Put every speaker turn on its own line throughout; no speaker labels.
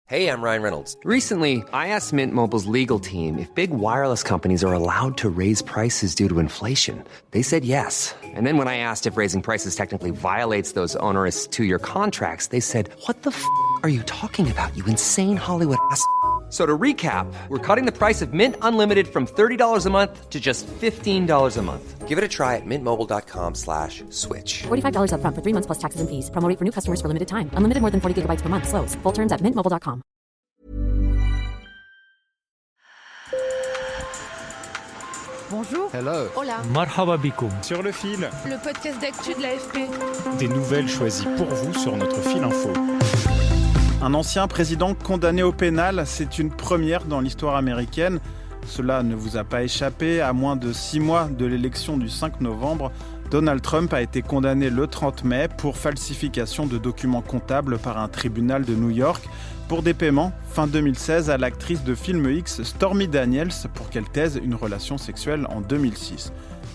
Hey, I'm Ryan Reynolds.
Recently, I asked Mint Mobile's legal team if big wireless companies are allowed to raise prices due to inflation. They said yes. And then when I asked if raising prices technically violates those onerous two-year contracts, they said, "What the f*** are you talking about, you insane Hollywood ass?" So to recap, we're cutting the price of Mint Unlimited from $30 a month to just $15 a month.
Give it a try at mintmobile.com/switch.
$45 up front for 3 months plus taxes and fees. Promo rate for new customers for limited time. Unlimited more than 40 gigabytes per month. Slows full terms at mintmobile.com.
Bonjour.
Hello.
Hola.
Marhaba bikoum.
Sur le fil.
Le podcast d'actu de l'AFP.
Des nouvelles choisies pour vous sur notre fil info. Un ancien président condamné au pénal, c'est une première dans l'histoire américaine. Cela ne vous a pas échappé. À moins de 6 mois de l'élection du 5 novembre, Donald Trump a été condamné le 30 mai pour falsification de documents comptables par un tribunal de New York pour des paiements fin 2016 à l'actrice de film X Stormy Daniels pour qu'elle taise une relation sexuelle en 2006.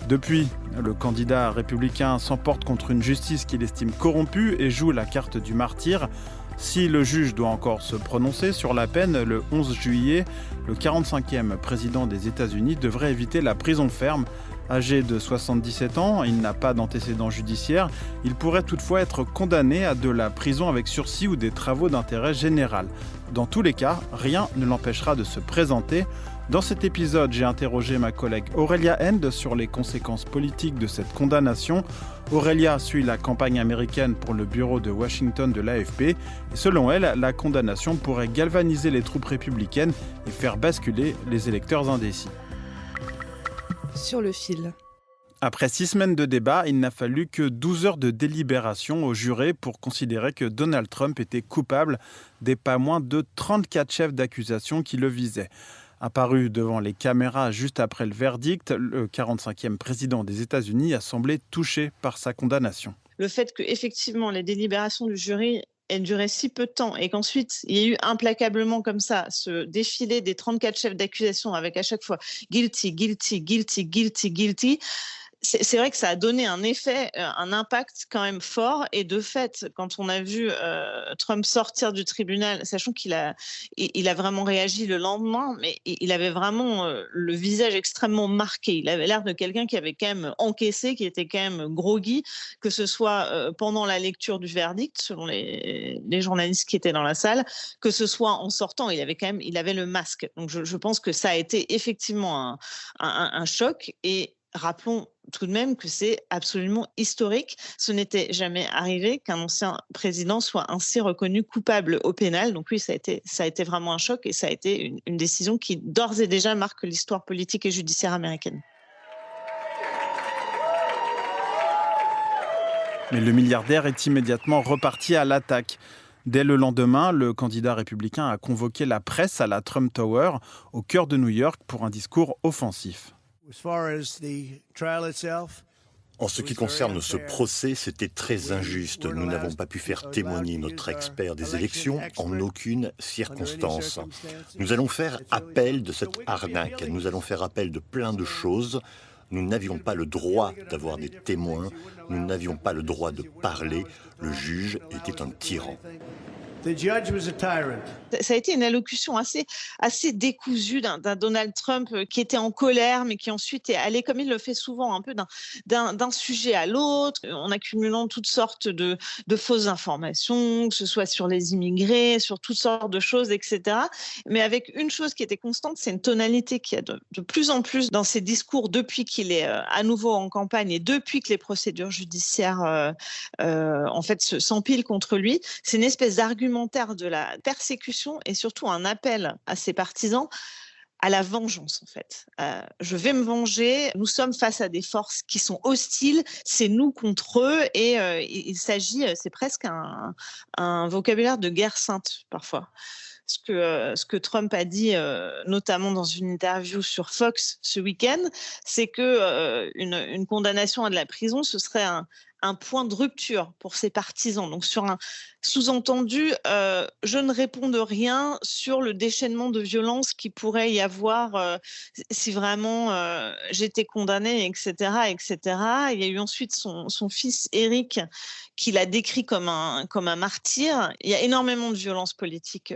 Depuis, le candidat républicain s'emporte contre une justice qu'il estime corrompue et joue la carte du martyr. Si le juge doit encore se prononcer sur la peine, le 11 juillet, le 45e président des États-Unis devrait éviter la prison ferme. Âgé de 77 ans, il n'a pas d'antécédents judiciaires. Il pourrait toutefois être condamné à de la prison avec sursis ou des travaux d'intérêt général. Dans tous les cas, rien ne l'empêchera de se présenter. Dans cet épisode, j'ai interrogé ma collègue Aurélia End sur les conséquences politiques de cette condamnation. Aurélia suit la campagne américaine pour le bureau de Washington de l'AFP. Et selon elle, la condamnation pourrait galvaniser les troupes républicaines et faire basculer les électeurs indécis.
Sur le fil.
Après 6 semaines de débat, il n'a fallu que 12 heures de délibération aux jurés pour considérer que Donald Trump était coupable des pas moins de 34 chefs d'accusation qui le visaient. Apparu devant les caméras juste après le verdict, le 45e président des États-Unis a semblé touché par sa condamnation.
Le fait qu'effectivement les délibérations du jury aient duré si peu de temps et qu'ensuite il y ait eu implacablement comme ça ce défilé des 34 chefs d'accusation avec à chaque fois guilty, guilty, guilty, guilty, guilty. C'est vrai que ça a donné un effet, un impact quand même fort. Et de fait, quand on a vu Trump sortir du tribunal, sachant qu'il a vraiment réagi le lendemain, mais il avait vraiment le visage extrêmement marqué. Il avait l'air de quelqu'un qui avait quand même encaissé, qui était quand même groggy, que ce soit pendant la lecture du verdict, selon les journalistes qui étaient dans la salle, que ce soit en sortant, il avait le masque. Donc je pense que ça a été effectivement un choc. Et rappelons tout de même que c'est absolument historique. Ce n'était jamais arrivé qu'un ancien président soit ainsi reconnu coupable au pénal. Donc oui, ça a été vraiment un choc et ça a été une décision qui d'ores et déjà marque l'histoire politique et judiciaire américaine.
Mais le milliardaire est immédiatement reparti à l'attaque. Dès le lendemain, le candidat républicain a convoqué la presse à la Trump Tower, au cœur de New York, pour un discours offensif.
En ce qui concerne ce procès, c'était très injuste. Nous n'avons pas pu faire témoigner notre expert des élections en aucune circonstance. Nous allons faire appel de cette arnaque. Nous allons faire appel de plein de choses. Nous n'avions pas le droit d'avoir des témoins. Nous n'avions pas le droit de parler. Le juge était un tyran.
Ça a été une allocution assez décousue d'un Donald Trump qui était en colère, mais qui ensuite est allé, comme il le fait souvent, un peu d'un sujet à l'autre, en accumulant toutes sortes de fausses informations, que ce soit sur les immigrés, sur toutes sortes de choses, etc. Mais avec une chose qui était constante, c'est une tonalité qui a de plus en plus dans ses discours depuis qu'il est à nouveau en campagne et depuis que les procédures judiciaires en fait s'empilent contre lui. C'est une espèce d'argument de la persécution et surtout un appel à ses partisans à la vengeance, en fait. Je vais me venger, nous sommes face à des forces qui sont hostiles, c'est nous contre eux, et il s'agit, c'est presque un vocabulaire de guerre sainte, parfois. Ce que Trump a dit, notamment dans une interview sur Fox ce week-end, c'est que une condamnation à de la prison, ce serait un point de rupture pour ses partisans. Donc sur un sous-entendu, je ne réponds de rien sur le déchaînement de violence qui pourrait y avoir si vraiment j'étais condamnée, etc., etc. Il y a eu ensuite son fils Eric qui l'a décrit comme un martyr. Il y a énormément de violence politique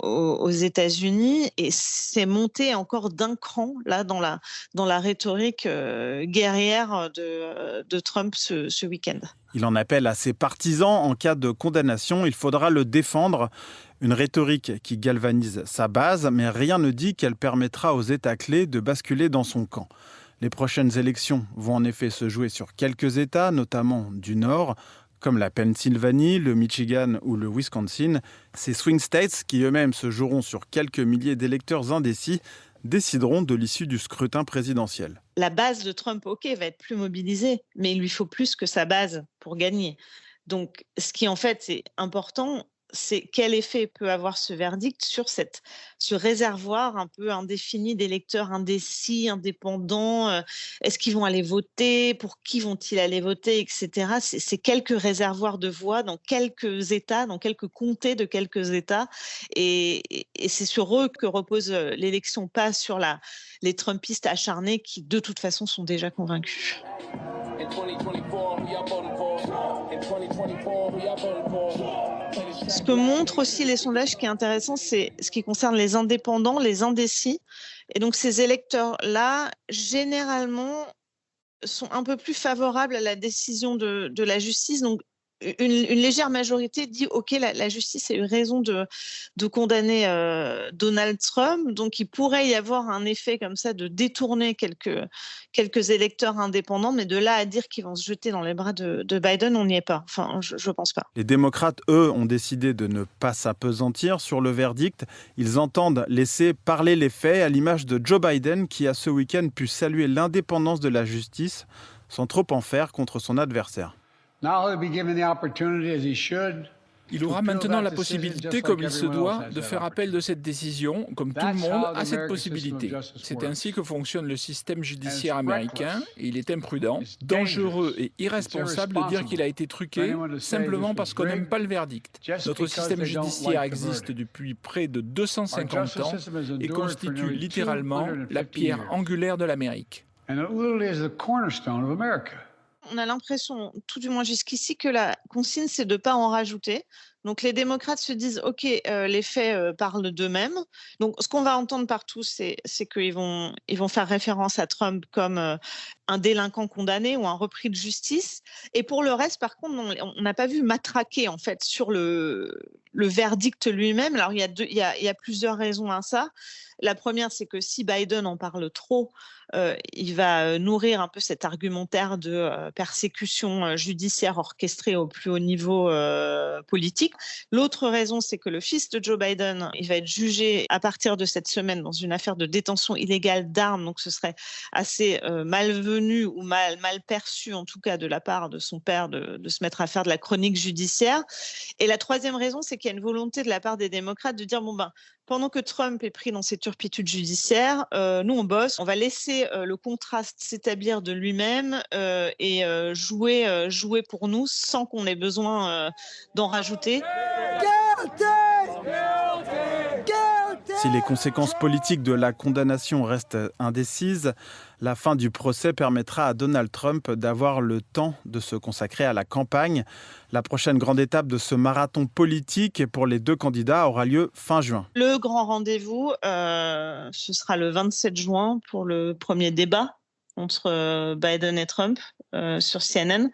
aux États-Unis et c'est monté encore d'un cran là dans la rhétorique guerrière de Trump ce week-end.
Il en appelle à ses partisans en cas de condamnation. Il faudra le défendre. Une rhétorique qui galvanise sa base, mais rien ne dit qu'elle permettra aux États clés de basculer dans son camp. Les prochaines élections vont en effet se jouer sur quelques États, notamment du Nord, comme la Pennsylvanie, le Michigan ou le Wisconsin. Ces swing states, qui eux-mêmes se joueront sur quelques milliers d'électeurs indécis, décideront de l'issue du scrutin présidentiel.
La base de Trump, va être plus mobilisée, mais il lui faut plus que sa base pour gagner. Donc, ce qui en fait est important, c'est quel effet peut avoir ce verdict sur ce réservoir un peu indéfini d'électeurs indécis, indépendants. Est-ce qu'ils vont aller voter? Pour qui vont-ils aller voter, etc. C'est quelques réservoirs de voix dans quelques États, dans quelques comtés de quelques États. Et c'est sur eux que repose l'élection, pas sur les Trumpistes acharnés qui, de toute façon, sont déjà convaincus. Ce que montrent aussi les sondages qui est intéressant, c'est ce qui concerne les indépendants, les indécis. Et donc ces électeurs-là, généralement, sont un peu plus favorables à la décision de la justice. Donc une légère majorité dit OK, la justice a eu raison de condamner Donald Trump, donc il pourrait y avoir un effet comme ça de détourner quelques électeurs indépendants, mais de là à dire qu'ils vont se jeter dans les bras de Biden, on n'y est pas. Enfin, je pense pas.
Les démocrates, eux, ont décidé de ne pas s'apesantir sur le verdict. Ils entendent laisser parler les faits, à l'image de Joe Biden, qui a ce week-end pu saluer l'indépendance de la justice sans trop en faire contre son adversaire.
Il aura maintenant la possibilité, comme il se doit, de faire appel de cette décision, comme tout le monde a cette possibilité. C'est ainsi que fonctionne le système judiciaire américain, et il est imprudent, dangereux et irresponsable de dire qu'il a été truqué simplement parce qu'on n'aime pas le verdict. Notre système judiciaire existe depuis près de 250 ans et constitue littéralement la pierre angulaire de l'Amérique.
On a l'impression, tout du moins jusqu'ici, que la consigne, c'est de ne pas en rajouter. Donc les démocrates se disent, OK, les faits parlent d'eux-mêmes. Donc ce qu'on va entendre partout, c'est qu'ils vont faire référence à Trump comme un délinquant condamné ou un repris de justice. Et pour le reste, par contre, on n'a pas vu matraquer en fait sur le verdict lui-même. Alors il y a plusieurs raisons à ça. La première, c'est que si Biden en parle trop, il va nourrir un peu cet argumentaire de persécution judiciaire orchestrée au plus haut niveau politique. L'autre raison, c'est que le fils de Joe Biden, il va être jugé à partir de cette semaine dans une affaire de détention illégale d'armes. Donc ce serait assez malvenu ou mal perçu, en tout cas de la part de son père, de se mettre à faire de la chronique judiciaire. Et la troisième raison, c'est qu'il y a une volonté de la part des démocrates de dire, pendant que Trump est pris dans ses turpitudes judiciaires, nous on bosse, on va laisser le contraste s'établir de lui-même et jouer pour nous sans qu'on ait besoin d'en rajouter.
Si les conséquences politiques de la condamnation restent indécises, la fin du procès permettra à Donald Trump d'avoir le temps de se consacrer à la campagne. La prochaine grande étape de ce marathon politique pour les deux candidats aura lieu fin juin.
Le grand rendez-vous, ce sera le 27 juin pour le premier débat entre Biden et Trump sur CNN.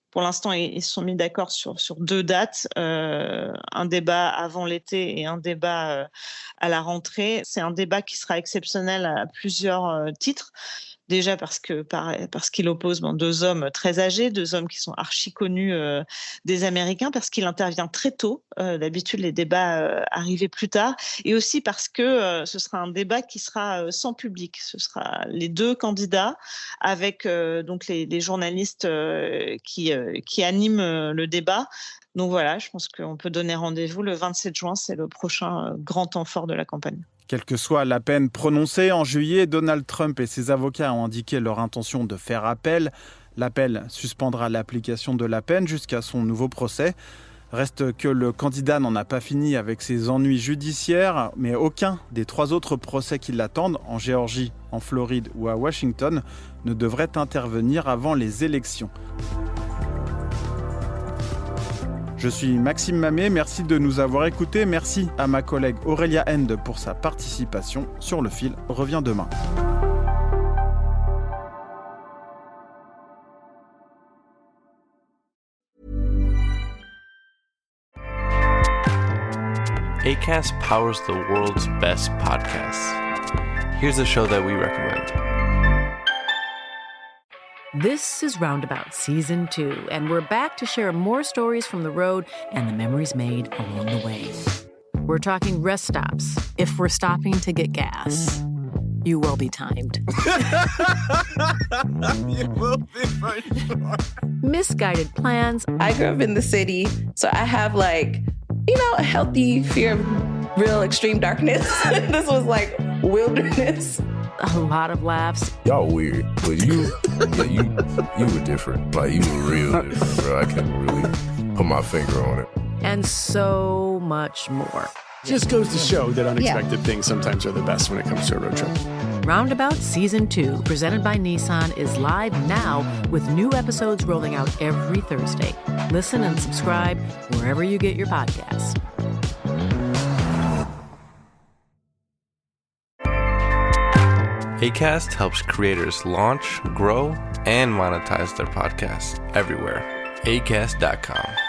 Pour l'instant, ils se sont mis d'accord sur 2 dates, un débat avant l'été et un débat à la rentrée. C'est un débat qui sera exceptionnel à plusieurs titres. Déjà parce qu'il oppose 2 hommes très âgés, 2 hommes qui sont archi connus des Américains, parce qu'il intervient très tôt. D'habitude, les débats arrivaient plus tard. Et aussi parce que ce sera un débat qui sera sans public. Ce sera les 2 candidats avec donc les journalistes qui animent le débat. Donc voilà, je pense qu'on peut donner rendez-vous le 27 juin. C'est le prochain grand temps fort de la campagne.
Quelle que soit la peine prononcée en juillet, Donald Trump et ses avocats ont indiqué leur intention de faire appel. L'appel suspendra l'application de la peine jusqu'à son nouveau procès. Reste que le candidat n'en a pas fini avec ses ennuis judiciaires, mais aucun des 3 autres procès qui l'attendent, en Géorgie, en Floride ou à Washington, ne devrait intervenir avant les élections. Je suis Maxime Mamet, merci de nous avoir écoutés. Merci à ma collègue Aurélia End pour sa participation. Sur le fil revient demain.
Acast powers the world's best podcasts. Here's a show that we recommend.
This is Roundabout Season 2, and we're back to share more stories from the road and the memories made along the way. We're talking rest stops. If we're stopping to get gas, you will be timed.
You will be for sure.
Misguided plans.
I grew up in the city, so I have a healthy fear of real extreme darkness. This was like wilderness.
A lot of laughs.
Y'all weird, but you were different. Like, you were real different, bro. I can't really put my finger on it.
And so much more.
Just goes to show that unexpected things sometimes are the best when it comes to a road trip.
Roundabout Season 2, presented by Nissan, is live now with new episodes rolling out every Thursday. Listen and subscribe wherever you get your podcasts.
Acast helps creators launch, grow, and monetize their podcasts everywhere. Acast.com.